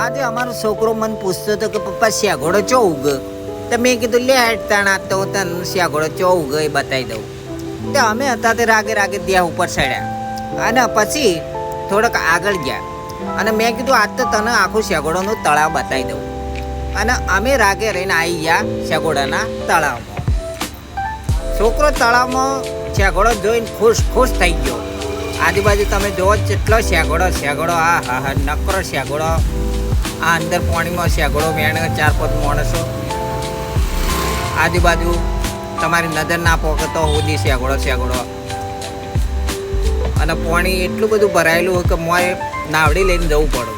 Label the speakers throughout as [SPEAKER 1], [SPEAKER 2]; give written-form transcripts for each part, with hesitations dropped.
[SPEAKER 1] આજે અમારો છોકરો મને પૂછતો હતો કે પપ્પા શેગોડો ચો ઉગ, તો મેં કીધું લે તાણા તો તને શેગોડો ચો ઉગ એ બતાવી દઉં. તો અમે હતા તે રાગે રાગે ત્યાં ઉપર ચડ્યા અને પછી થોડોક આગળ ગયા અને મેં કીધું આજ તો તને આખું શેગોડોનું તળાવ બતાવી દઉં. અને અમે રાગે રહીને આવી ગયા શેગોડાના તળાવમાં. છોકરો તળાવમાં શેગોડો જોઈને ખુશ થઈ ગયો. આજુબાજુ તમે જોવો કેટલો શેગોડો આ હા હા નકરો શેગોડો. આ અંદર પાણીમાં શેગોડો વેણ 4-5 માણસો. આજુબાજુ તમારી નજર ના પોકે તો સુધી શેગોડો અને પાણી એટલું બધું ભરાયેલું હોય કે મોય નાવડી લઈને જવું પડે.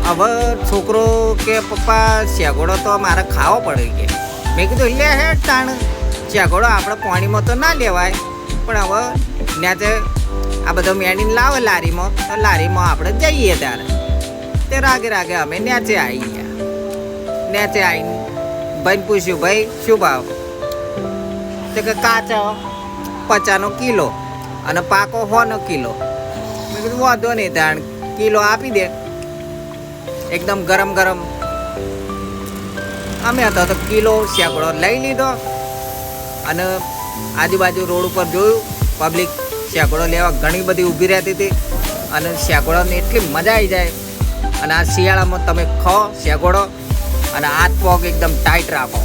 [SPEAKER 1] હવે છોકરો કે પપ્પા શેગોડો તો મારે ખાવો પડે કે. મેં કીધું લે હે તાણ શેગોડો આપણે પાણીમાં તો ના લેવાય, પણ હવે ત્યાં આ બધો મેળીને લાવે લારીમાં, તો લારીમાં આપણે જઈએ ત્યારે તે રાગે અમે નેચે આવી ગયા. નેચે આવીને ભાઈને પૂછ્યું, ભાઈ શું ભાવ? તો કે કાચો 50 કિલો અને પાકો 100 કિલો. મેં કીધું વાંધો નહીં તાણ કિલો આપી દે. એકદમ ગરમ અમે હતા તો કિલો શેગોડો લઈ લીધો અને આજુબાજુ રોડ ઉપર જોયું પબ્લિક શેગોડો લેવા ઘણી બધી ઊભી રહેતી હતી. અને શેગોડાની એટલી મજા આવી જાય. અને આ શિયાળામાં તમે ખો શેગોડો અને હાથ પગ એકદમ ટાઈટ રાખો.